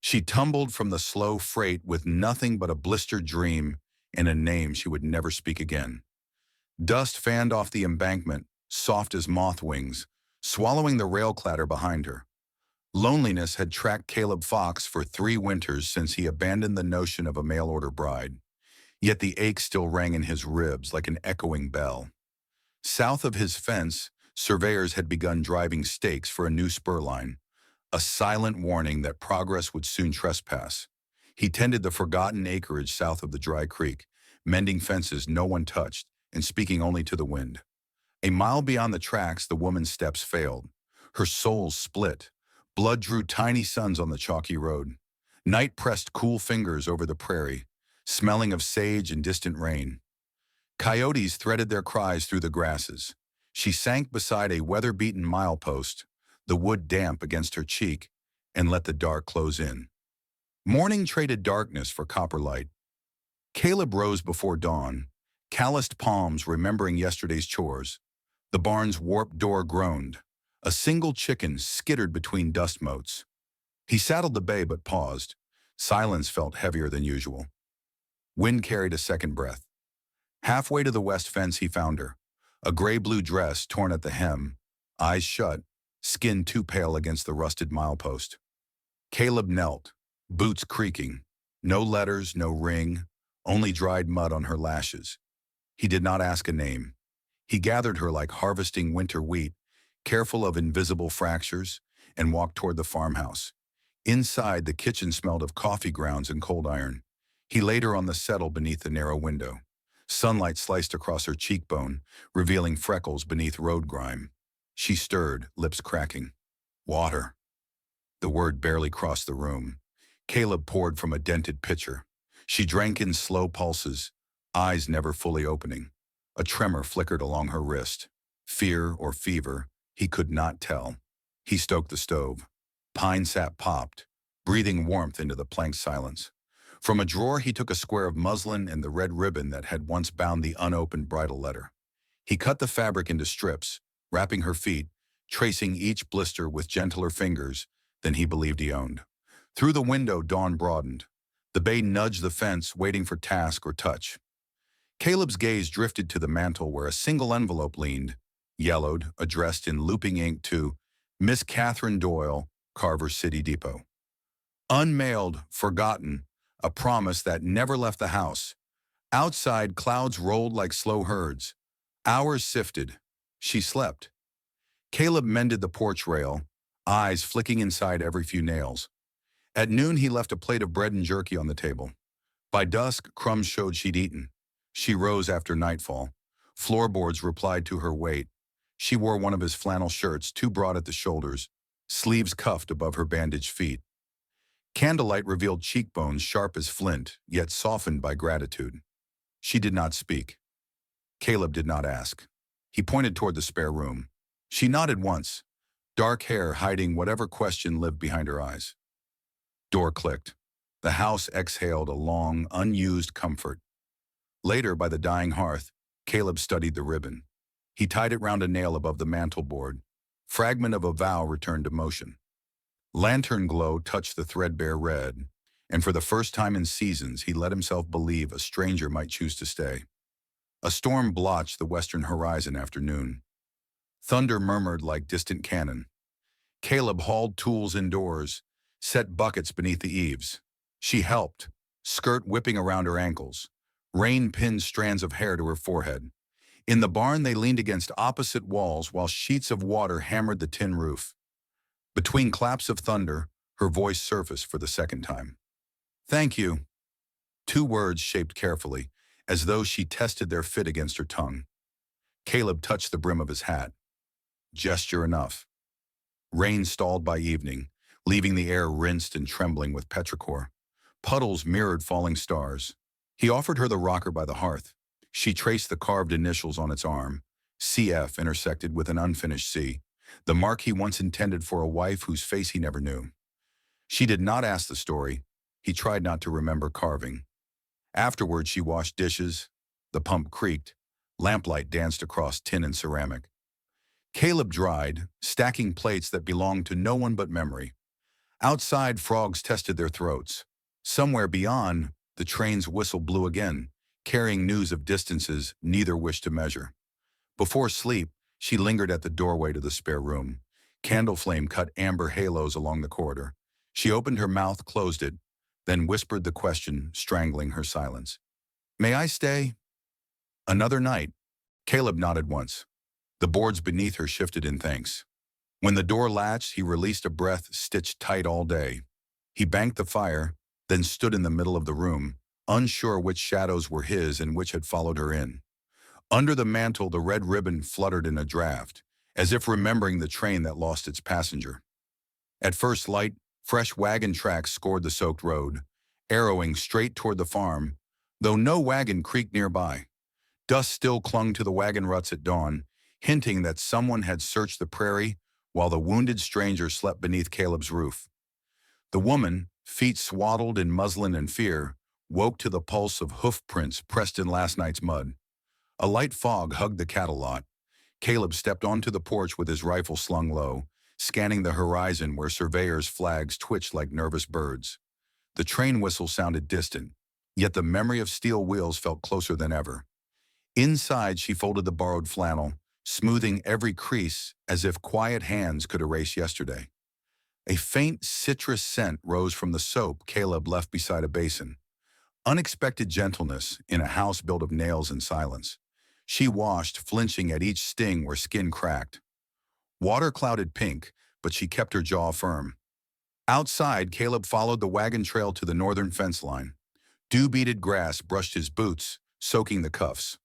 She tumbled from the slow freight with nothing but a blistered dream and a name she would never speak again. Dust fanned off the embankment, soft as moth wings, swallowing the rail clatter behind her. Loneliness had tracked Caleb Fox for 3 winters since he abandoned the notion of a mail-order bride. Yet the ache still rang in his ribs like an echoing bell. South of his fence, surveyors had begun driving stakes for a new spur line, a silent warning that progress would soon trespass. He tended the forgotten acreage south of the dry creek, mending fences no one touched and speaking only to the wind. A mile beyond the tracks, the woman's steps failed. Her soul split. Blood drew tiny suns on the chalky road. Night pressed cool fingers over the prairie, smelling of sage and distant rain. Coyotes threaded their cries through the grasses. She sank beside a weather-beaten milepost, the wood damp against her cheek, and let the dark close in. Morning traded darkness for copper light. Caleb rose before dawn, calloused palms remembering yesterday's chores. The barn's warped door groaned. A single chicken skittered between dust motes. He saddled the bay but paused. Silence felt heavier than usual. Wind carried a second breath. Halfway to the west fence he found her, a gray-blue dress torn at the hem, eyes shut, skin too pale against the rusted milepost. Caleb knelt, boots creaking. No letters, no ring, only dried mud on her lashes. He did not ask a name. He gathered her like harvesting winter wheat, careful of invisible fractures, and walked toward the farmhouse. Inside, the kitchen smelled of coffee grounds and cold iron. He laid her on the settle beneath the narrow window. Sunlight sliced across her cheekbone, revealing freckles beneath road grime. She stirred, lips cracking. Water. The word barely crossed the room. Caleb poured from a dented pitcher. She drank in slow pulses, eyes never fully opening. A tremor flickered along her wrist. Fear or fever, he could not tell. He stoked the stove. Pine sap popped, breathing warmth into the planked silence. From a drawer he took a square of muslin and the red ribbon that had once bound the unopened bridal letter. He cut the fabric into strips, wrapping her feet, tracing each blister with gentler fingers than he believed he owned. Through the window, dawn broadened. The bay nudged the fence, waiting for task or touch. Caleb's gaze drifted to the mantel where a single envelope leaned, yellowed, addressed in looping ink to Miss Catherine Doyle, Carver City Depot. Unmailed, forgotten, a promise that never left the house. Outside, clouds rolled like slow herds. Hours sifted. She slept. Caleb mended the porch rail, eyes flicking inside every few nails. At noon, he left a plate of bread and jerky on the table. By dusk, crumbs showed she'd eaten. She rose after nightfall. Floorboards replied to her weight. She wore one of his flannel shirts, too broad at the shoulders, sleeves cuffed above her bandaged feet. Candlelight revealed cheekbones sharp as flint, yet softened by gratitude. She did not speak. Caleb did not ask. He pointed toward the spare room. She nodded once, dark hair hiding whatever question lived behind her eyes. Door clicked. The house exhaled a long, unused comfort. Later, by the dying hearth, Caleb studied the ribbon. He tied it round a nail above the mantelboard. Fragment of a vow returned to motion. Lantern glow touched the threadbare red, and for the first time in seasons he let himself believe a stranger might choose to stay. A storm blotched the western horizon after noon. Thunder murmured like distant cannon. Caleb hauled tools indoors, set buckets beneath the eaves. She helped, skirt whipping around her ankles. Rain pinned strands of hair to her forehead. In the barn they leaned against opposite walls while sheets of water hammered the tin roof. Between claps of thunder, her voice surfaced for the second time. "Thank you." 2 words shaped carefully, as though she tested their fit against her tongue. Caleb touched the brim of his hat. Gesture enough. Rain stalled by evening, leaving the air rinsed and trembling with petrichor. Puddles mirrored falling stars. He offered her the rocker by the hearth. She traced the carved initials on its arm. CF intersected with an unfinished C, the mark he once intended for a wife whose face he never knew. She did not ask the story. He tried not to remember carving. Afterward, she washed dishes. The pump creaked. Lamplight danced across tin and ceramic. Caleb dried, stacking plates that belonged to no one but memory. Outside, frogs tested their throats. Somewhere beyond, the train's whistle blew again, carrying news of distances neither wished to measure. Before sleep, she lingered at the doorway to the spare room. Candle flame cut amber halos along the corridor. She opened her mouth, closed it, then whispered the question, strangling her silence. May I stay? Another night. Caleb nodded once. The boards beneath her shifted in thanks. When the door latched, he released a breath stitched tight all day. He banked the fire, then stood in the middle of the room, unsure which shadows were his and which had followed her in. Under the mantle, the red ribbon fluttered in a draft, as if remembering the train that lost its passenger. At first light, fresh wagon tracks scored the soaked road, arrowing straight toward the farm, though no wagon creaked nearby. Dust still clung to the wagon ruts at dawn, hinting that someone had searched the prairie while the wounded stranger slept beneath Caleb's roof. The woman, feet swaddled in muslin and fear, woke to the pulse of hoof prints pressed in last night's mud. A light fog hugged the cattle lot. Caleb stepped onto the porch with his rifle slung low, scanning the horizon where surveyors' flags twitched like nervous birds. The train whistle sounded distant, yet the memory of steel wheels felt closer than ever. Inside, she folded the borrowed flannel, smoothing every crease as if quiet hands could erase yesterday. A faint citrus scent rose from the soap Caleb left beside a basin. Unexpected gentleness in a house built of nails and silence. She washed, flinching at each sting where skin cracked. Water clouded pink, but she kept her jaw firm. Outside, Caleb followed the wagon trail to the northern fence line. Dew-beaded grass brushed his boots, soaking the cuffs.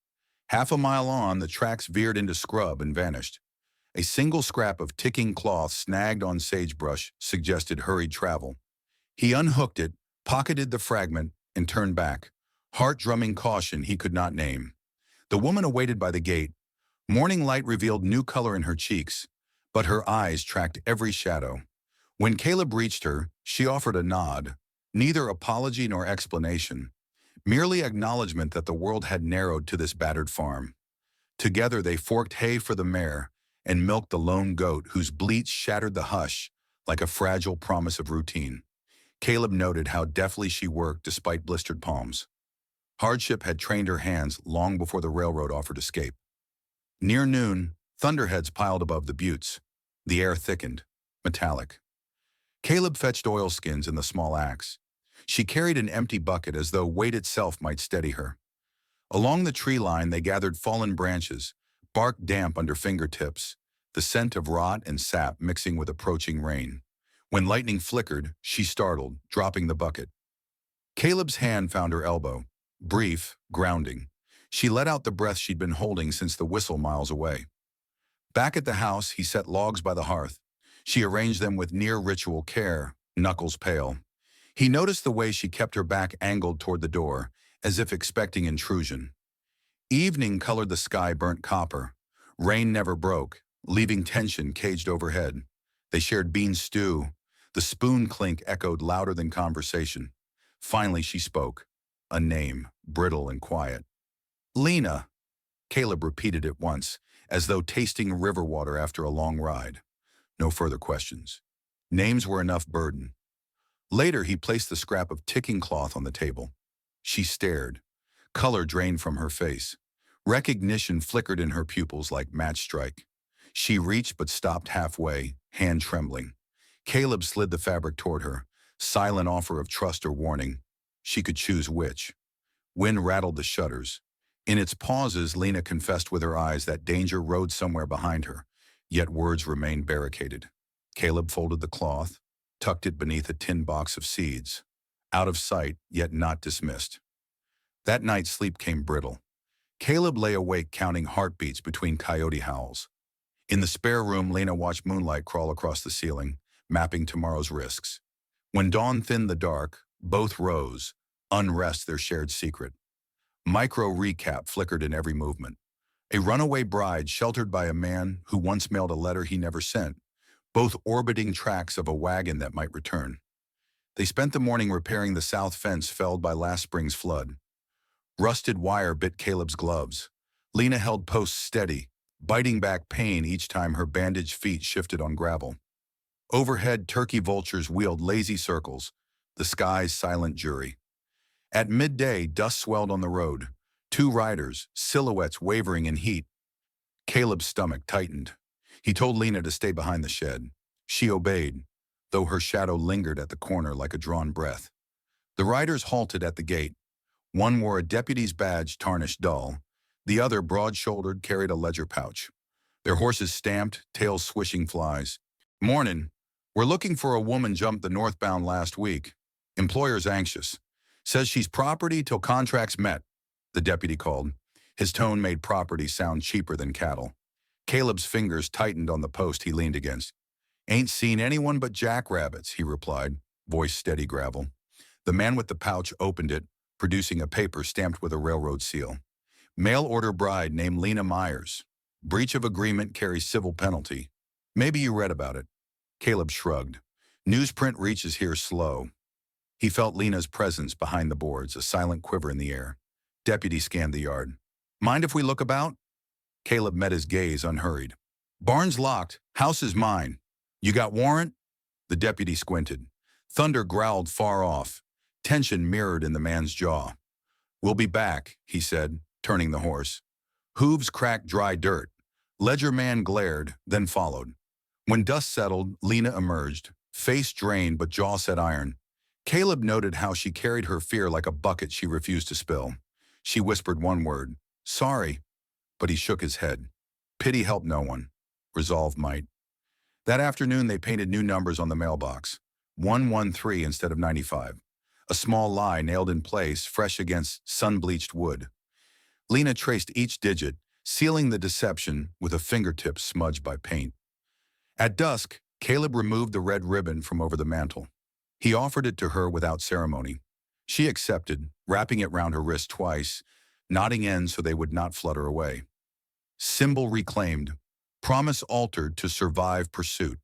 Half a mile on, the tracks veered into scrub and vanished. A single scrap of ticking cloth snagged on sagebrush suggested hurried travel. He unhooked it, pocketed the fragment, and turned back, heart-drumming caution he could not name. The woman awaited by the gate. Morning light revealed new color in her cheeks, but her eyes tracked every shadow. When Caleb reached her, she offered a nod, neither apology nor explanation, merely acknowledgement that the world had narrowed to this battered farm. Together they forked hay for the mare and milked the lone goat whose bleats shattered the hush like a fragile promise of routine. Caleb noted how deftly she worked despite blistered palms. Hardship had trained her hands long before the railroad offered escape. Near noon, thunderheads piled above the buttes. The air thickened, metallic. Caleb fetched oilskins and the small axe. She carried an empty bucket as though weight itself might steady her. Along the tree line they gathered fallen branches, bark damp under fingertips, the scent of rot and sap mixing with approaching rain. When lightning flickered, she startled, dropping the bucket. Caleb's hand found her elbow, brief, grounding. She let out the breath she'd been holding since the whistle miles away. Back at the house, he set logs by the hearth. She arranged them with near-ritual care, knuckles pale. He noticed the way she kept her back angled toward the door, as if expecting intrusion. Evening colored the sky burnt copper. Rain never broke, leaving tension caged overhead. They shared bean stew. The spoon clink echoed louder than conversation. Finally she spoke. A name, brittle and quiet. Lena. Caleb repeated it once, as though tasting river water after a long ride. No further questions. Names were enough burden. Later he placed the scrap of ticking cloth on the table. She stared. Color drained from her face. Recognition flickered in her pupils like match strike. She reached but stopped halfway, hand trembling. Caleb slid the fabric toward her, silent offer of trust or warning. She could choose which. Wind rattled the shutters. In its pauses, Lena confessed with her eyes that danger rode somewhere behind her, yet words remained barricaded. Caleb folded the cloth, tucked it beneath a tin box of seeds. Out of sight, yet not dismissed. That night sleep came brittle. Caleb lay awake counting heartbeats between coyote howls. In the spare room, Lena watched moonlight crawl across the ceiling, mapping tomorrow's risks. When dawn thinned the dark, both rose, unrest their shared secret. Micro recap flickered in every movement. A runaway bride sheltered by a man who once mailed a letter he never sent, both orbiting tracks of a wagon that might return. They spent the morning repairing the south fence felled by last spring's flood. Rusted wire bit Caleb's gloves. Lena held posts steady, biting back pain each time her bandaged feet shifted on gravel. Overhead, turkey vultures wheeled lazy circles, the sky's silent jury. At midday, dust swelled on the road. Two riders, silhouettes wavering in heat. Caleb's stomach tightened. He told Lena to stay behind the shed. She obeyed, though her shadow lingered at the corner like a drawn breath. The riders halted at the gate. One wore a deputy's badge tarnished dull. The other, broad-shouldered, carried a ledger pouch. Their horses stamped, tails swishing flies. "Mornin'. We're looking for a woman jumped the northbound last week. Employer's anxious. Says she's property till contract's met," the deputy called. His tone made property sound cheaper than cattle. Caleb's fingers tightened on the post he leaned against. "Ain't seen anyone but jackrabbits," he replied, voice steady gravel. The man with the pouch opened it, producing a paper stamped with a railroad seal. "Mail order bride named Lena Myers. Breach of agreement carries civil penalty. Maybe you read about it." Caleb shrugged. "Newsprint reaches here slow." He felt Lena's presence behind the boards, a silent quiver in the air. Deputy scanned the yard. "Mind if we look about?" Caleb met his gaze unhurried. "Barn's locked. House is mine. You got warrant?" The deputy squinted. Thunder growled far off. Tension mirrored in the man's jaw. "We'll be back," he said, turning the horse. Hooves cracked dry dirt. Ledger man glared, then followed. When dust settled, Lena emerged, face drained but jaw set iron. Caleb noted how she carried her fear like a bucket she refused to spill. She whispered one word, "Sorry," but he shook his head. Pity helped no one. Resolve might. That afternoon, they painted new numbers on the mailbox. 113 instead of 95. A small lie nailed in place, fresh against sun-bleached wood. Lena traced each digit, sealing the deception with a fingertip smudged by paint. At dusk, Caleb removed the red ribbon from over the mantel. He offered it to her without ceremony. She accepted, wrapping it round her wrist twice, knotting ends so they would not flutter away. Symbol reclaimed, promise altered to survive pursuit.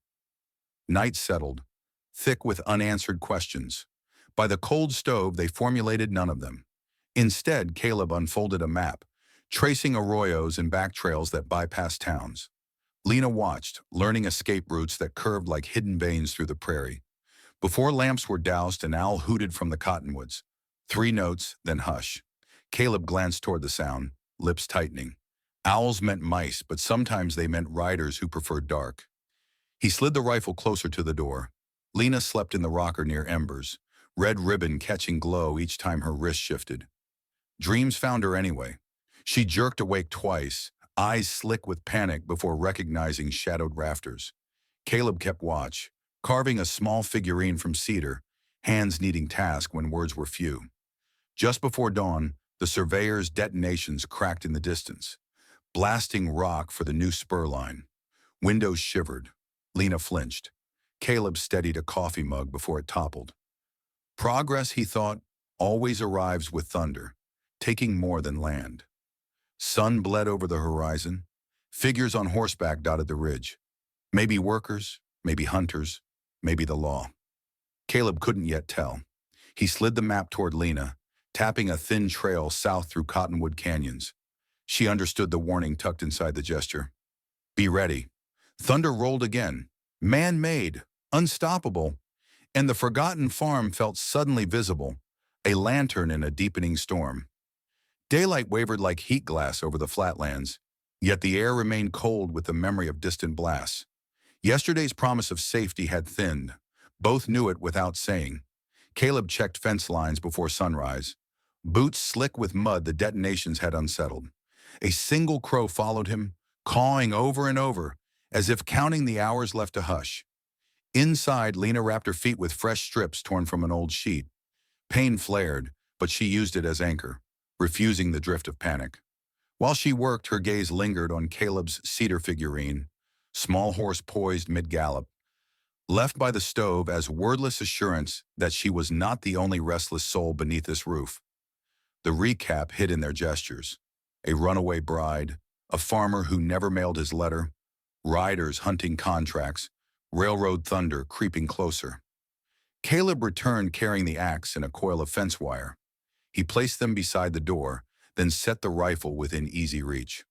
Night settled, thick with unanswered questions. By the cold stove, they formulated none of them. Instead, Caleb unfolded a map, tracing arroyos and back trails that bypassed towns. Lena watched, learning escape routes that curved like hidden veins through the prairie. Before lamps were doused, an owl hooted from the cottonwoods. 3 notes, then hush. Caleb glanced toward the sound, lips tightening. Owls meant mice, but sometimes they meant riders who preferred dark. He slid the rifle closer to the door. Lena slept in the rocker near embers, red ribbon catching glow each time her wrist shifted. Dreams found her anyway. She jerked awake twice, eyes slick with panic before recognizing shadowed rafters. Caleb kept watch, carving a small figurine from cedar, hands needing task when words were few. Just before dawn, the surveyor's detonations cracked in the distance, blasting rock for the new spur line. Windows shivered. Lena flinched. Caleb steadied a coffee mug before it toppled. Progress, he thought, always arrives with thunder, taking more than land. Sun bled over the horizon. Figures on horseback dotted the ridge. Maybe workers, maybe hunters, maybe the law. Caleb couldn't yet tell. He slid the map toward Lena, tapping a thin trail south through cottonwood canyons. She understood the warning tucked inside the gesture. Be ready. Thunder rolled again. Man-made, unstoppable, and the forgotten farm felt suddenly visible, a lantern in a deepening storm. Daylight wavered like heat glass over the flatlands, yet the air remained cold with the memory of distant blasts. Yesterday's promise of safety had thinned. Both knew it without saying. Caleb checked fence lines before sunrise. Boots slick with mud the detonations had unsettled. A single crow followed him, cawing over and over, as if counting the hours left to hush. Inside, Lena wrapped her feet with fresh strips torn from an old sheet. Pain flared, but she used it as anchor, refusing the drift of panic. While she worked, her gaze lingered on Caleb's cedar figurine, small horse poised mid-gallop, left by the stove as wordless assurance that she was not the only restless soul beneath this roof. The recap hid in their gestures. A runaway bride, a farmer who never mailed his letter, riders hunting contracts, railroad thunder creeping closer. Caleb returned carrying the axe and a coil of fence wire. He placed them beside the door, then set the rifle within easy reach.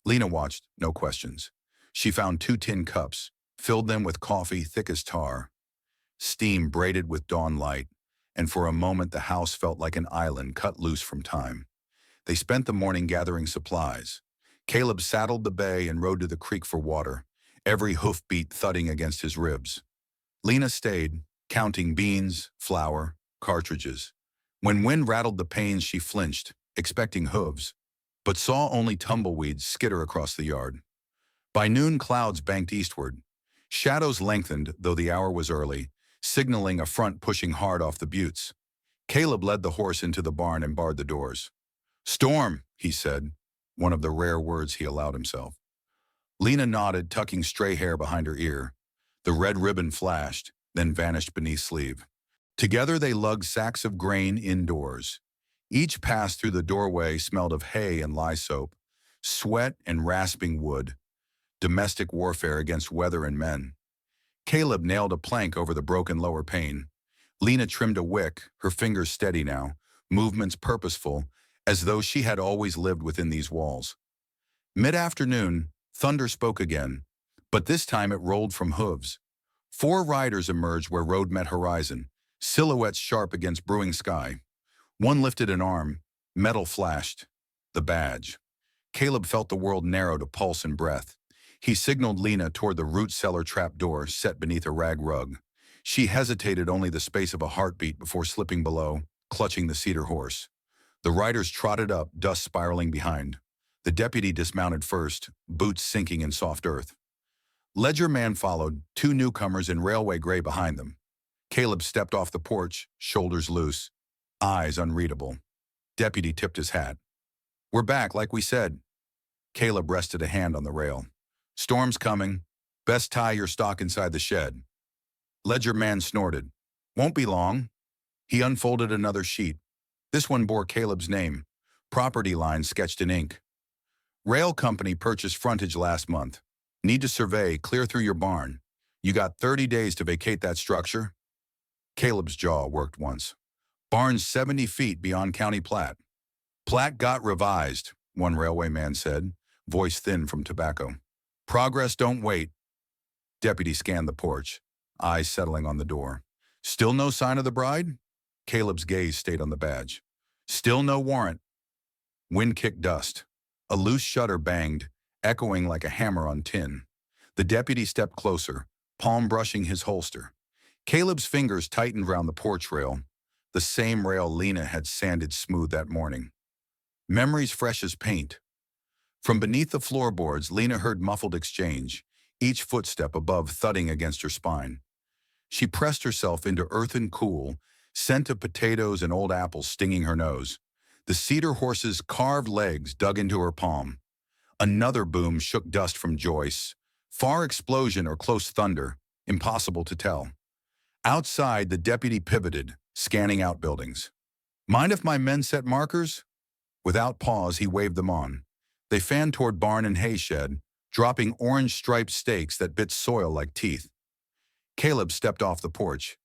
Lena watched, no questions. She found 2 tin cups, filled them with coffee thick as tar, steam braided with dawn light, and for a moment the house felt like an island cut loose from time. They spent the morning gathering supplies. Caleb saddled the bay and rode to the creek for water, every hoofbeat thudding against his ribs. Lena stayed, counting beans, flour, cartridges. When wind rattled the panes, she flinched, expecting hooves, but saw only tumbleweeds skitter across the yard. By noon, clouds banked eastward. Shadows lengthened, though the hour was early, signaling a front pushing hard off the buttes. Caleb led the horse into the barn and barred the doors. "Storm," he said, one of the rare words he allowed himself. Lena nodded, tucking stray hair behind her ear. The red ribbon flashed, then vanished beneath sleeve. Together they lugged sacks of grain indoors. Each pass through the doorway smelled of hay and lye soap, sweat and rasping wood, domestic warfare against weather and men. Caleb nailed a plank over the broken lower pane. Lena trimmed a wick, her fingers steady now, movements purposeful, as though she had always lived within these walls. Mid-afternoon, thunder spoke again, but this time it rolled from hooves. 4 riders emerged where road met horizon, silhouettes sharp against brewing sky. One lifted an arm, metal flashed. The badge. Caleb felt the world narrow to pulse and breath. He signaled Lena toward the root cellar trap door set beneath a rag rug. She hesitated only the space of a heartbeat before slipping below, clutching the cedar horse. The riders trotted up, dust spiraling behind. The deputy dismounted first, boots sinking in soft earth. Ledger Man followed, 2 newcomers in railway gray behind them. Caleb stepped off the porch, shoulders loose, eyes unreadable. Deputy tipped his hat. "We're back, like we said." Caleb rested a hand on the rail. "Storm's coming. Best tie your stock inside the shed." Ledger Man snorted. "Won't be long." He unfolded another sheet. This one bore Caleb's name, property lines sketched in ink. "Rail company purchased frontage last month. Need to survey, clear through your barn. You got 30 days to vacate that structure." Caleb's jaw worked once. "Barn's 70 feet beyond county plat." "Plat got revised," one railway man said, voice thin from tobacco. "Progress don't wait." Deputy scanned the porch, eyes settling on the door. "Still no sign of the bride?" Caleb's gaze stayed on the badge. "Still no warrant." Wind kicked dust. A loose shutter banged, echoing like a hammer on tin. The deputy stepped closer, palm brushing his holster. Caleb's fingers tightened round the porch rail, the same rail Lena had sanded smooth that morning. Memories fresh as paint. From beneath the floorboards, Lena heard muffled exchange, each footstep above thudding against her spine. She pressed herself into earthen cool, scent of potatoes and old apples stinging her nose. The cedar horse's carved legs dug into her palm. Another boom shook dust from joists. Far explosion or close thunder, impossible to tell. Outside, the deputy pivoted, scanning outbuildings. "Mind if my men set markers?" Without pause, he waved them on. They fanned toward barn and hay shed, dropping orange-striped stakes that bit soil like teeth. Caleb stepped off the porch.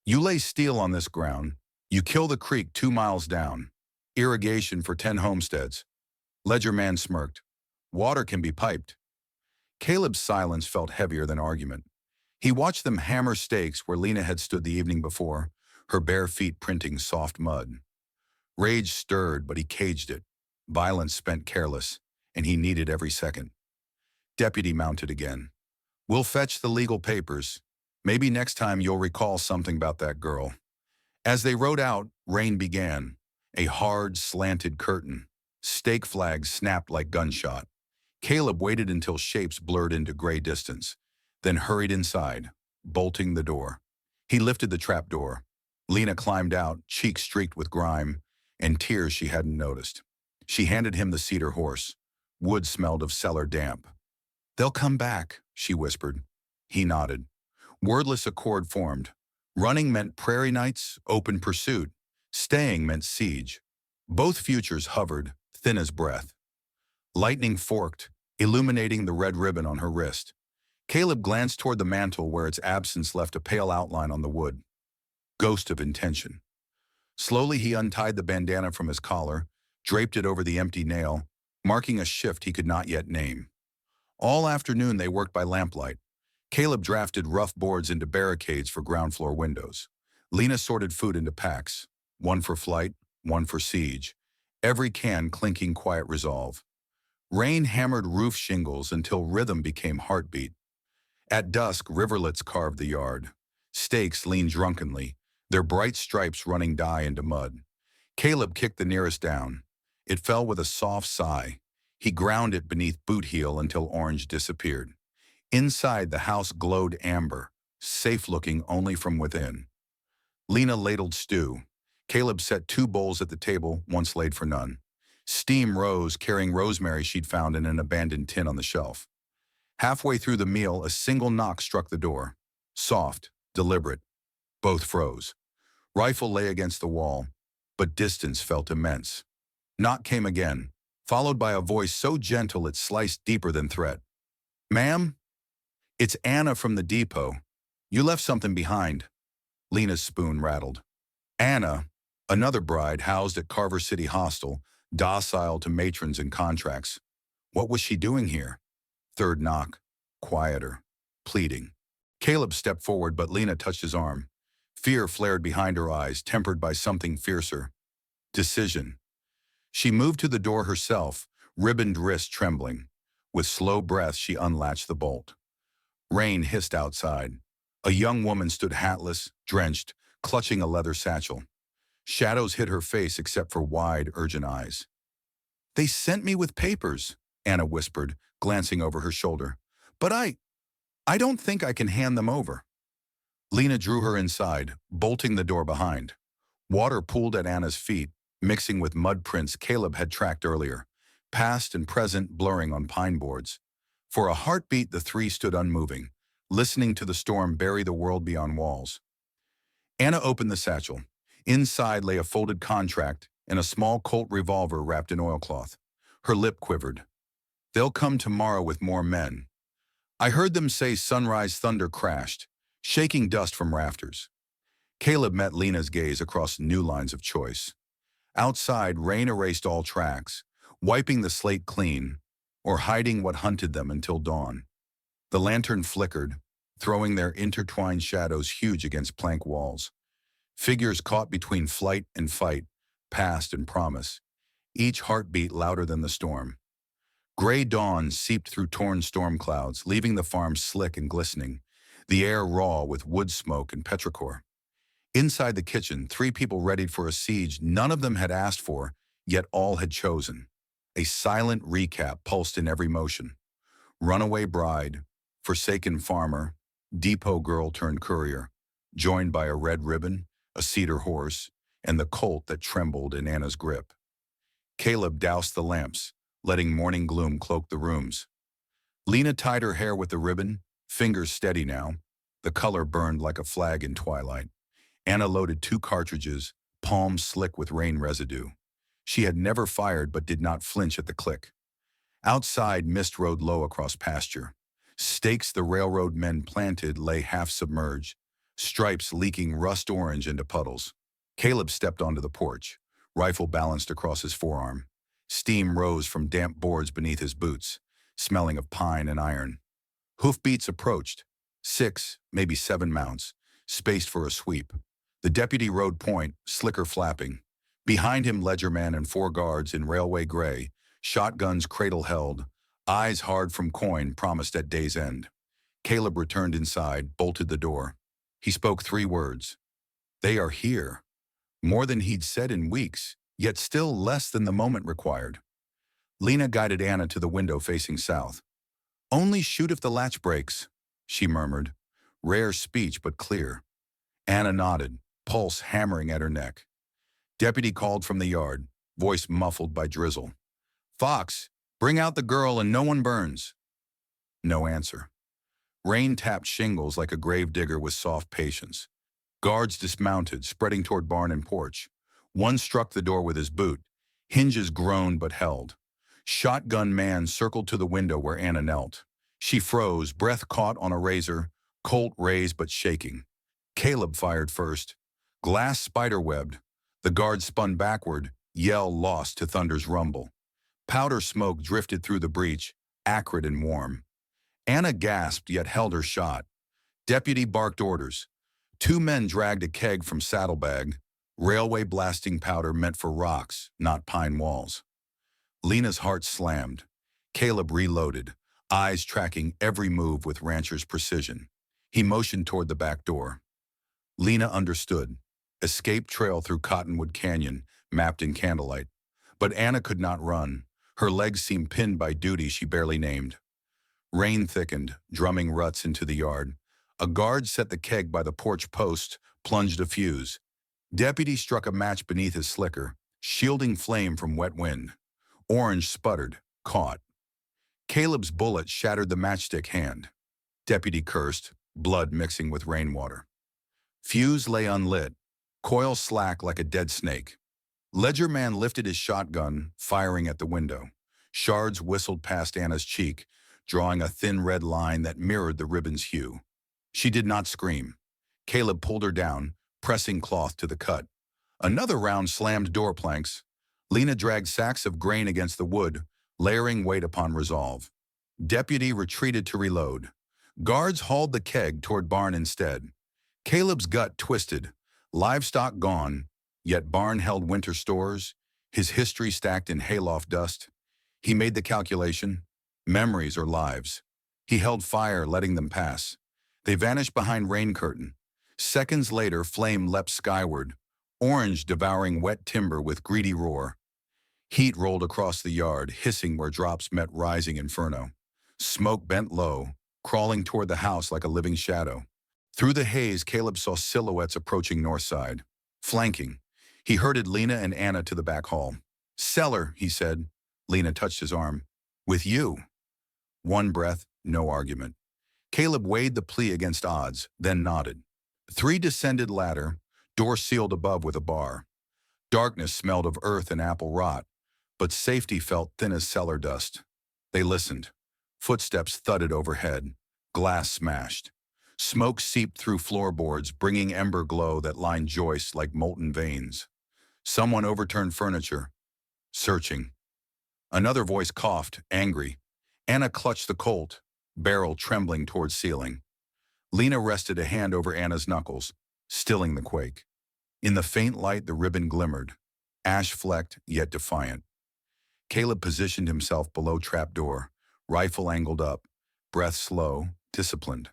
"You lay steel on this ground. You kill the creek 2 miles down. Irrigation for 10 homesteads." Ledger Man smirked. "Water can be piped." Caleb's silence felt heavier than argument. He watched them hammer stakes where Lena had stood the evening before, her bare feet printing soft mud. Rage stirred, but he caged it. Violence spent careless, and he needed every second. Deputy mounted again. "We'll fetch the legal papers. Maybe next time you'll recall something about that girl." As they rode out, rain began. A hard, slanted curtain. Stake flags snapped like gunshot. Caleb waited until shapes blurred into gray distance, then hurried inside, bolting the door. He lifted the trap door. Lena climbed out, cheeks streaked with grime, and tears she hadn't noticed. She handed him the cedar horse. Wood smelled of cellar damp. "They'll come back," she whispered. He nodded. Wordless accord formed. Running meant prairie nights, open pursuit. Staying meant siege. Both futures hovered, thin as breath. Lightning forked, illuminating the red ribbon on her wrist. Caleb glanced toward the mantle where its absence left a pale outline on the wood. Ghost of intention. Slowly he untied the bandana from his collar, draped it over the empty nail, marking a shift he could not yet name. All afternoon they worked by lamplight. Caleb drafted rough boards into barricades for ground floor windows. Lena sorted food into packs, one for flight, one for siege, every can clinking quiet resolve. Rain hammered roof shingles until rhythm became heartbeat. At dusk, riverlets carved the yard. Stakes leaned drunkenly, their bright stripes running dye into mud. Caleb kicked the nearest down. It fell with a soft sigh. He ground it beneath boot heel until orange disappeared. Inside, the house glowed amber, safe-looking only from within. Lena ladled stew. Caleb set two bowls at the table, once laid for none. Steam rose, carrying rosemary she'd found in an abandoned tin on the shelf. Halfway through the meal, a single knock struck the door. Soft, deliberate. Both froze. Rifle lay against the wall, but distance felt immense. Knock came again, followed by a voice so gentle it sliced deeper than threat. "Ma'am? It's Anna from the depot. You left something behind." Lena's spoon rattled. Anna, another bride housed at Carver City Hostel, docile to matrons and contracts. What was she doing here? Third knock. Quieter. Pleading. Caleb stepped forward, but Lena touched his arm. Fear flared behind her eyes, tempered by something fiercer. Decision. She moved to the door herself, ribboned wrist trembling. With slow breath, she unlatched the bolt. Rain hissed outside. A young woman stood hatless, drenched, clutching a leather satchel. Shadows hid her face except for wide, urgent eyes. "They sent me with papers," Anna whispered, glancing over her shoulder. "But I don't think I can hand them over." Lena drew her inside, bolting the door behind. Water pooled at Anna's feet, mixing with mud prints Caleb had tracked earlier, past and present blurring on pine boards. For a heartbeat, the three stood unmoving, listening to the storm bury the world beyond walls. Anna opened the satchel. Inside lay a folded contract and a small Colt revolver wrapped in oilcloth. Her lip quivered. "They'll come tomorrow with more men. I heard them say sunrise thunder crashed, shaking dust from rafters." Caleb met Lena's gaze across new lines of choice. Outside, rain erased all tracks, wiping the slate clean, or hiding what hunted them until dawn. The lantern flickered, throwing their intertwined shadows huge against plank walls. Figures caught between flight and fight, past and promise, each heartbeat louder than the storm. Gray dawn seeped through torn storm clouds, leaving the farm slick and glistening, the air raw with wood smoke and petrichor. Inside the kitchen, three people readied for a siege none of them had asked for, yet all had chosen. A silent recap pulsed in every motion. Runaway bride, forsaken farmer, depot girl turned courier, joined by a red ribbon, a cedar horse, and the Colt that trembled in Anna's grip. Caleb doused the lamps, letting morning gloom cloak the rooms. Lena tied her hair with the ribbon, fingers steady now. The color burned like a flag in twilight. Anna loaded 2 cartridges, palms slick with rain residue. She had never fired but did not flinch at the click. Outside, mist rode low across pasture. Stakes the railroad men planted lay half submerged, stripes leaking rust orange into puddles. Caleb stepped onto the porch, rifle balanced across his forearm. Steam rose from damp boards beneath his boots, smelling of pine and iron. Hoofbeats approached. 6, maybe 7 mounts, spaced for a sweep. The deputy rode point, slicker flapping. Behind him, ledgerman and 4 guards in railway gray, shotguns cradle held, eyes hard from coin promised at day's end. Caleb returned inside, bolted the door. He spoke 3 words. "They are here." More than he'd said in weeks, yet still less than the moment required. Lena guided Anna to the window facing south. "Only shoot if the latch breaks," she murmured. Rare speech, but clear. Anna nodded, pulse hammering at her neck. Deputy called from the yard, voice muffled by drizzle. "Fox, bring out the girl and no one burns." No answer. Rain tapped shingles like a gravedigger with soft patience. Guards dismounted, spreading toward barn and porch. One struck the door with his boot. Hinges groaned but held. Shotgun man circled to the window where Anna knelt. She froze, breath caught on a razor, Colt raised but shaking. Caleb fired first. Glass spiderwebbed. The guard spun backward, yell lost to thunder's rumble. Powder smoke drifted through the breach, acrid and warm. Anna gasped yet held her shot. Deputy barked orders. Two men dragged a keg from saddlebag, railway blasting powder meant for rocks, not pine walls. Lena's heart slammed. Caleb reloaded, eyes tracking every move with rancher's precision. He motioned toward the back door. Lena understood. Escape trail through Cottonwood Canyon, mapped in candlelight. But Anna could not run. Her legs seemed pinned by duty she barely named. Rain thickened, drumming ruts into the yard. A guard set the keg by the porch post, plunged a fuse. Deputy struck a match beneath his slicker, shielding flame from wet wind. Orange sputtered, caught. Caleb's bullet shattered the matchstick hand. Deputy cursed, blood mixing with rainwater. Fuse lay unlit, coil slack like a dead snake. Ledger Man lifted his shotgun, firing at the window. Shards whistled past Anna's cheek, drawing a thin red line that mirrored the ribbon's hue. She did not scream. Caleb pulled her down, pressing cloth to the cut. Another round slammed door planks. Lena dragged sacks of grain against the wood, layering weight upon resolve. Deputy retreated to reload. Guards hauled the keg toward barn instead. Caleb's gut twisted. Livestock gone, yet barn held winter stores, his history stacked in hayloft dust. He made the calculation. Memories or lives. He held fire, letting them pass. They vanished behind rain curtain. Seconds later, flame leapt skyward, orange devouring wet timber with greedy roar. Heat rolled across the yard, hissing where drops met rising inferno. Smoke bent low, crawling toward the house like a living shadow. Through the haze, Caleb saw silhouettes approaching north side. Flanking. He herded Lena and Anna to the back hall. "Cellar," he said. Lena touched his arm. "With you." One breath, no argument. Caleb weighed the plea against odds, then nodded. Three descended ladder, door sealed above with a bar. Darkness smelled of earth and apple rot, but safety felt thin as cellar dust. They listened. Footsteps thudded overhead. Glass smashed. Smoke seeped through floorboards, bringing ember glow that lined joists like molten veins. Someone overturned furniture. Searching. Another voice coughed, angry. Anna clutched the Colt, barrel trembling toward ceiling. Lena rested a hand over Anna's knuckles, stilling the quake. In the faint light, the ribbon glimmered, ash-flecked yet defiant. Caleb positioned himself below trapdoor, rifle angled up, breath slow, disciplined.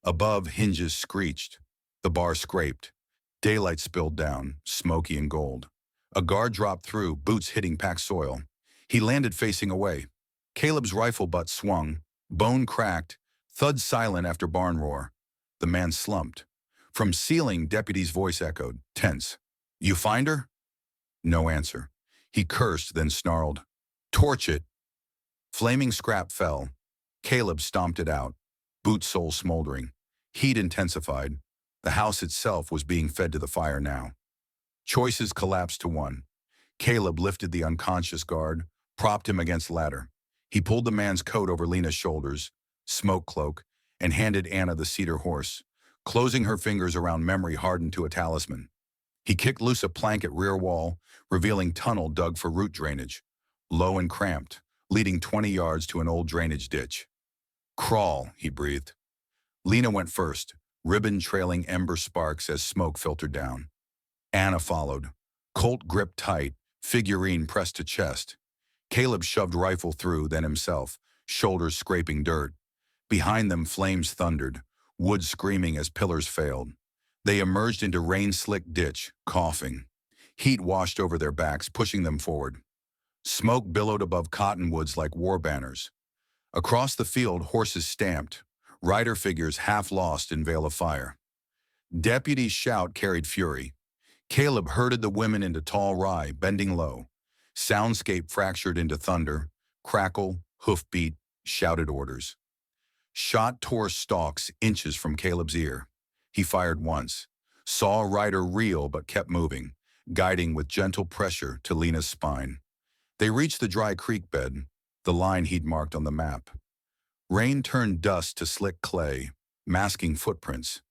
Above, hinges screeched. The bar scraped. Daylight spilled down, smoky and gold. A guard dropped through, boots hitting packed soil. He landed facing away. Caleb's rifle butt swung, bone cracked, thud silent after barn roar. The man slumped. From ceiling, Deputy's voice echoed, tense. "You find her?" No answer. He cursed, then snarled, "Torch it." Flaming scrap fell. Caleb stomped it out, boot sole smoldering. Heat intensified. The house itself was being fed to the fire now. Choices collapsed to one. Caleb lifted the unconscious guard, propped him against ladder. He pulled the man's coat over Lena's shoulders, smoke cloak, and handed Anna the cedar horse, closing her fingers around memory hardened to a talisman. He kicked loose a plank at rear wall, revealing tunnel dug for root drainage, low and cramped, leading 20 yards to an old drainage ditch. "Crawl," he breathed. Lena went first, ribbon trailing ember sparks as smoke filtered down. Anna followed, Colt gripped tight, figurine pressed to chest. Caleb shoved rifle through, then himself, shoulders scraping dirt. Behind them, flames thundered, wood screaming as pillars failed. They emerged into rain-slicked ditch, coughing. Heat washed over their backs, pushing them forward. Smoke billowed above cottonwoods like war banners. Across the field, horses stamped, rider figures half lost in veil of fire. Deputy's shout carried fury. Caleb herded the women into tall rye, bending low. Soundscape fractured into thunder, crackle, hoofbeat, shouted orders. Shot tore stalks inches from Caleb's ear. He fired once, saw a rider reel but kept moving, guiding with gentle pressure to Lena's spine. They reached the dry creek bed, the line he'd marked on the map. Rain turned dust to slick clay, masking footprints.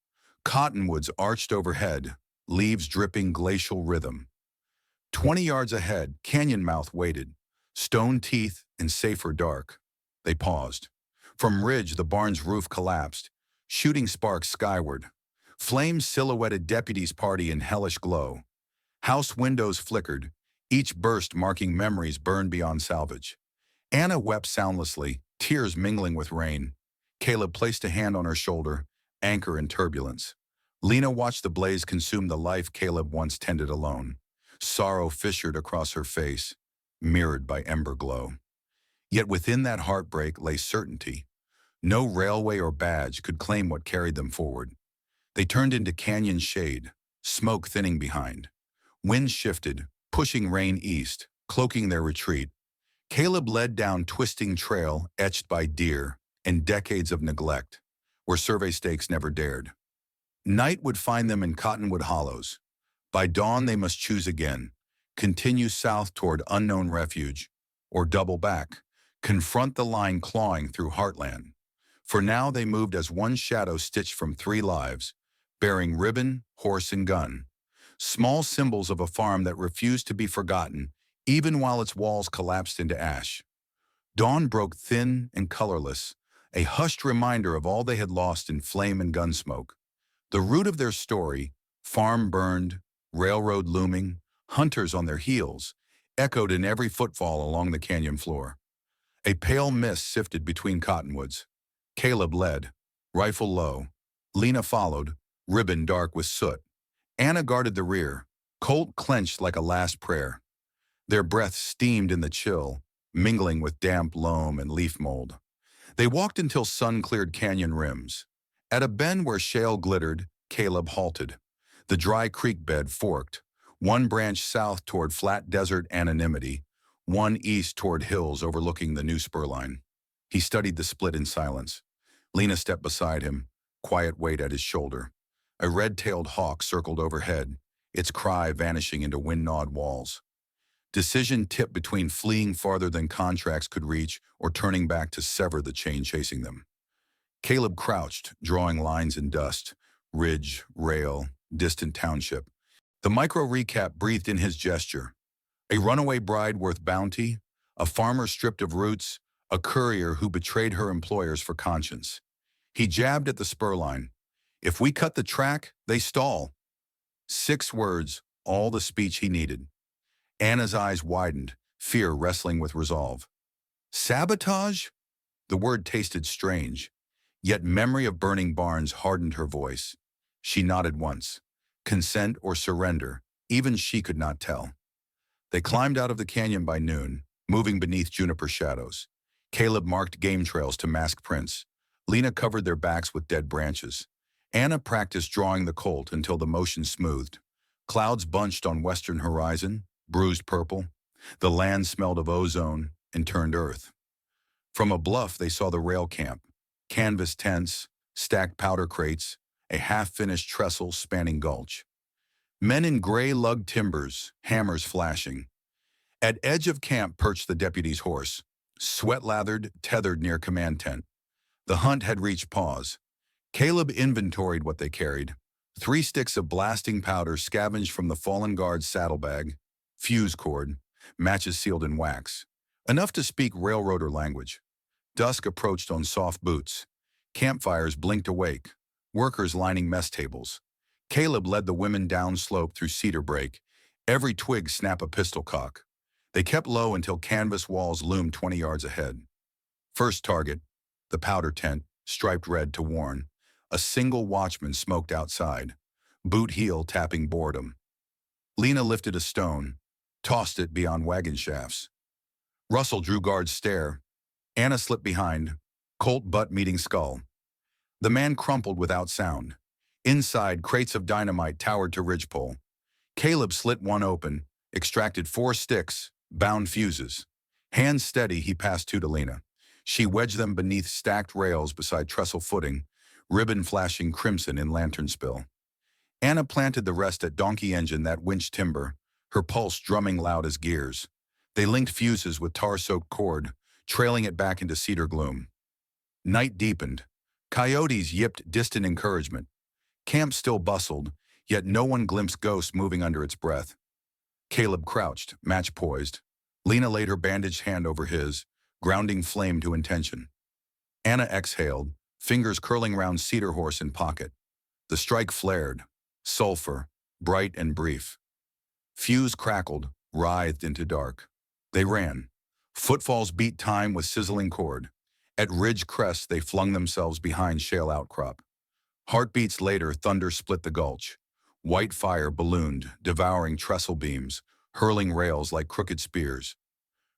Cottonwoods arched overhead, leaves dripping glacial rhythm. 20 yards ahead, canyon mouth waited, stone teeth and safer dark. They paused. From ridge, the barn's roof collapsed, shooting sparks skyward. Flames silhouetted deputies' party in hellish glow. House windows flickered, each burst marking memories burned beyond salvage. Anna wept soundlessly, tears mingling with rain. Caleb placed a hand on her shoulder, anchor in turbulence. Lena watched the blaze consume the life Caleb once tended alone. Sorrow fissured across her face, mirrored by ember glow. Yet within that heartbreak lay certainty. No railway or badge could claim what carried them forward. They turned into canyon shade, smoke thinning behind. Wind shifted, pushing rain east, cloaking their retreat. Caleb led down twisting trail etched by deer and decades of neglect, where survey stakes never dared. Night would find them in cottonwood hollows. By dawn they must choose again, continue south toward unknown refuge, or double back, confront the line clawing through heartland. For now they moved as one shadow stitched from three lives, bearing ribbon, horse, and gun. Small symbols of a farm that refused to be forgotten, even while its walls collapsed into ash. Dawn broke thin and colorless, a hushed reminder of all they had lost in flame and gunsmoke. The root of their story, farm burned, railroad looming, hunters on their heels, echoed in every footfall along the canyon floor. A pale mist sifted between cottonwoods. Caleb led, rifle low. Lena followed, ribbon dark with soot. Anna guarded the rear, Colt clenched like a last prayer. Their breath steamed in the chill, mingling with damp loam and leaf mold. They walked until sun-cleared canyon rims. At a bend where shale glittered, Caleb halted. The dry creek bed forked, one branch south toward flat desert anonymity, one east toward hills overlooking the new spur line. He studied the split in silence. Lena stepped beside him, quiet weight at his shoulder. A red-tailed hawk circled overhead, its cry vanishing into wind-gnawed walls. Decision tipped between fleeing farther than contracts could reach or turning back to sever the chain chasing them. Caleb crouched, drawing lines in dust, ridge, rail, distant township. The micro-recap breathed in his gesture. A runaway bride worth bounty, a farmer stripped of roots, a courier who betrayed her employers for conscience. He jabbed at the spur line. If we cut the track, they stall. 6 words, all the speech he needed. Anna's eyes widened, fear wrestling with resolve. Sabotage? The word tasted strange, yet memory of burning barns hardened her voice. She nodded once. Consent or surrender, even she could not tell. They climbed out of the canyon by noon, moving beneath juniper shadows. Caleb marked game trails to mask prints. Lena covered their backs with dead branches. Anna practiced drawing the colt until the motion smoothed. Clouds bunched on western horizon, bruised purple. The land smelled of ozone and turned earth. From a bluff they saw the rail camp, canvas tents, stacked powder crates, a half-finished trestle spanning gulch. Men in gray lug timbers, hammers flashing. At edge of camp perched the deputy's horse, sweat-lathered, tethered near command tent. The hunt had reached pause. Caleb inventoried what they carried. 3 sticks of blasting powder scavenged from the fallen guard's saddlebag, fuse cord, matches sealed in wax. Enough to speak railroader language. Dusk approached on soft boots. Campfires blinked awake, workers lining mess tables. Caleb led the women downslope through cedar brake, every twig snap a pistol cock. They kept low until canvas walls loomed 20 yards ahead. First target, the powder tent, striped red to warn. A single watchman smoked outside, boot heel tapping boredom. Lena lifted a stone, tossed it beyond wagon shafts. Russell drew guard's stare. Anna slipped behind, Colt butt meeting skull. The man crumpled without sound. Inside, crates of dynamite towered to ridgepole. Caleb slit one open, extracted 4 sticks, bound fuses. Hands steady, he passed 2 to Lena. She wedged them beneath stacked rails beside trestle footing, ribbon flashing crimson in lantern spill. Anna planted the rest at donkey engine that winched timber, her pulse drumming loud as gears. They linked fuses with tar-soaked cord, trailing it back into cedar gloom. Night deepened. Coyotes yipped distant encouragement. Camp still bustled, yet no one glimpsed ghosts moving under its breath. Caleb crouched, match poised. Lena laid her bandaged hand over his, grounding flame to intention. Anna exhaled, fingers curling round cedar horse in pocket. The strike flared. Sulfur, bright and brief. Fuse crackled, writhed into dark. They ran. Footfalls beat time with sizzling cord. At ridge crest they flung themselves behind shale outcrop. Heartbeats later, thunder split the gulch. White fire ballooned, devouring trestle beams, hurling rails like crooked spears.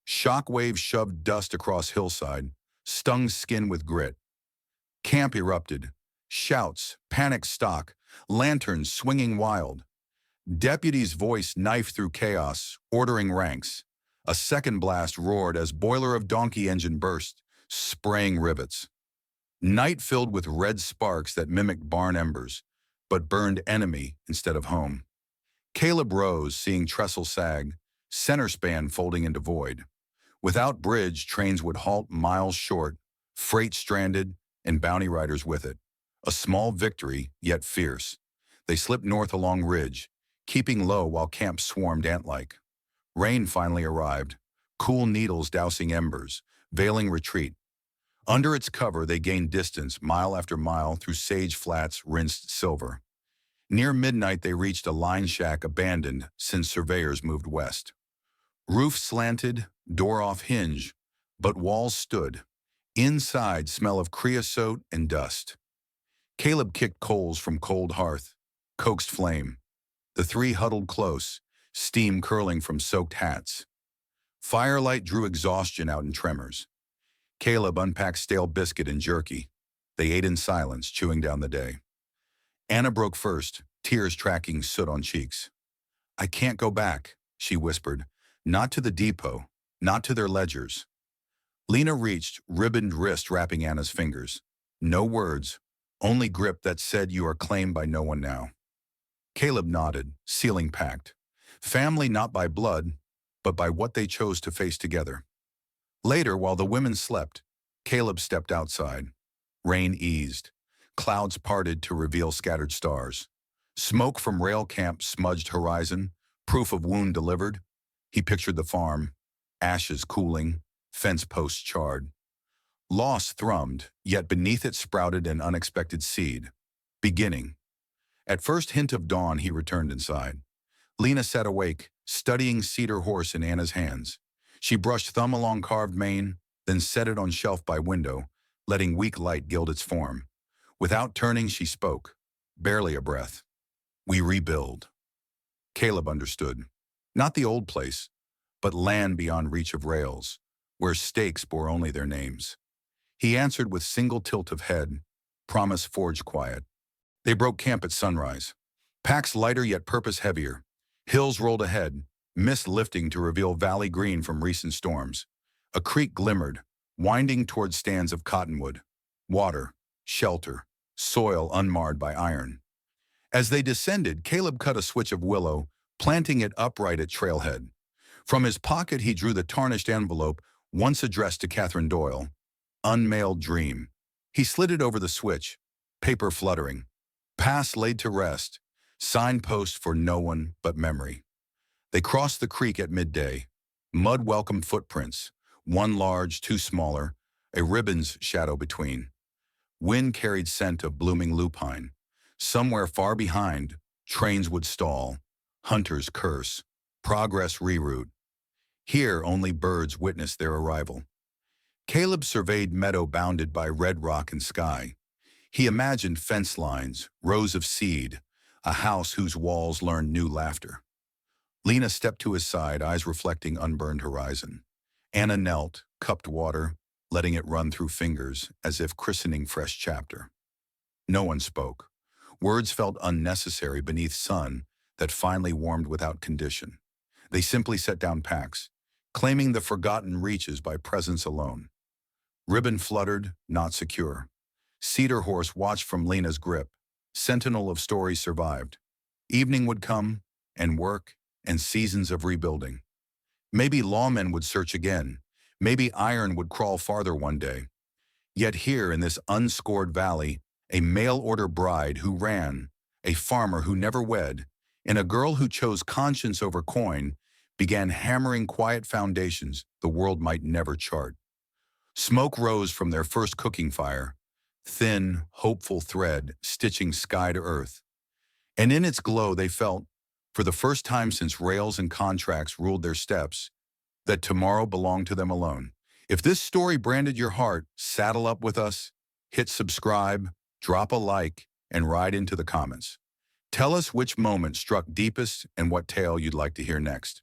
Shock waves shoved dust across hillside, stung skin with grit. Camp erupted. Shouts, panic stock, lanterns swinging wild. Deputy's voice knifed through chaos, ordering ranks. A second blast roared as boiler of donkey engine burst, spraying rivets. Night filled with red sparks that mimicked barn embers, but burned enemy instead of home. Caleb rose, seeing trestle sag, center span folding into void. Without bridge, trains would halt miles short, freight stranded, and bounty riders with it. A small victory, yet fierce. They slipped north along ridge, keeping low while camp swarmed ant-like. Rain finally arrived, cool needles dousing embers, veiling retreat. Under its cover, they gained distance mile after mile through sage flats rinsed silver. Near midnight, they reached a line shack abandoned since surveyors moved west. Roof slanted, door off hinge, but walls stood. Inside, smell of creosote and dust. Caleb kicked coals from cold hearth, coaxed flame. The three huddled close, steam curling from soaked hats. Firelight drew exhaustion out in tremors. Caleb unpacked stale biscuit and jerky. They ate in silence, chewing down the day. Anna broke first, tears tracking soot on cheeks. "I can't go back," she whispered. "Not to the depot, not to their ledgers." Lena reached, ribboned wrist wrapping Anna's fingers. No words, only grip that said, "You are claimed by no one now." Caleb nodded, sealing pact. Family not by blood, but by what they chose to face together. Later, while the women slept, Caleb stepped outside. Rain eased. Clouds parted to reveal scattered stars. Smoke from rail camp smudged horizon, proof of wound delivered. He pictured the farm, ashes cooling, fence posts charred. Loss thrummed, yet beneath it sprouted an unexpected seed. Beginning. At first hint of dawn, he returned inside. Lena sat awake, studying cedar horse in Anna's hands. She brushed thumb along carved mane, then set it on shelf by window, letting weak light gild its form. Without turning, she spoke, barely a breath. "We rebuild." Caleb understood. Not the old place, but land beyond reach of rails, where stakes bore only their names. He answered with single tilt of head, promise forged quiet. They broke camp at sunrise. Packs lighter yet purpose heavier. Hills rolled ahead, mist lifting to reveal valley green from recent storms. A creek glimmered, winding toward stands of cottonwood. Water, shelter, soil unmarred by iron. As they descended, Caleb cut a switch of willow, planting it upright at trailhead. From his pocket he drew the tarnished envelope once addressed to Catherine Doyle. Unmailed dream. He slid it over the switch, paper fluttering. Past laid to rest, signpost for no one but memory. They crossed the creek at midday. Mud welcomed footprints, one large, two smaller, a ribbon's shadow between. Wind carried scent of blooming lupine. Somewhere far behind, trains would stall, hunters curse, progress reroute. Here only birds witnessed their arrival. Caleb surveyed meadow bounded by red rock and sky. He imagined fence lines, rows of seed, a house whose walls learned new laughter. Lena stepped to his side, eyes reflecting unburned horizon. Anna knelt, cupped water, letting it run through fingers as if christening fresh chapter. No one spoke. Words felt unnecessary beneath sun that finally warmed without condition. They simply set down packs, claiming the forgotten reaches by presence alone. Ribbon fluttered, not secure. Cedar horse watched from Lena's grip. Sentinel of stories survived. Evening would come, and work, and seasons of rebuilding. Maybe lawmen would search again. Maybe iron would crawl farther one day. Yet here in this unscored valley, a mail-order bride who ran, a farmer who never wed, and a girl who chose conscience over coin began hammering quiet foundations the world might never chart. Smoke rose from their first cooking fire, thin, hopeful thread stitching sky to earth. And in its glow they felt, for the first time since rails and contracts ruled their steps, that tomorrow belonged to them alone. If this story branded your heart, saddle up with us, hit subscribe, drop a like, and ride into the comments. Tell us which moment struck deepest and what tale you'd like to hear next.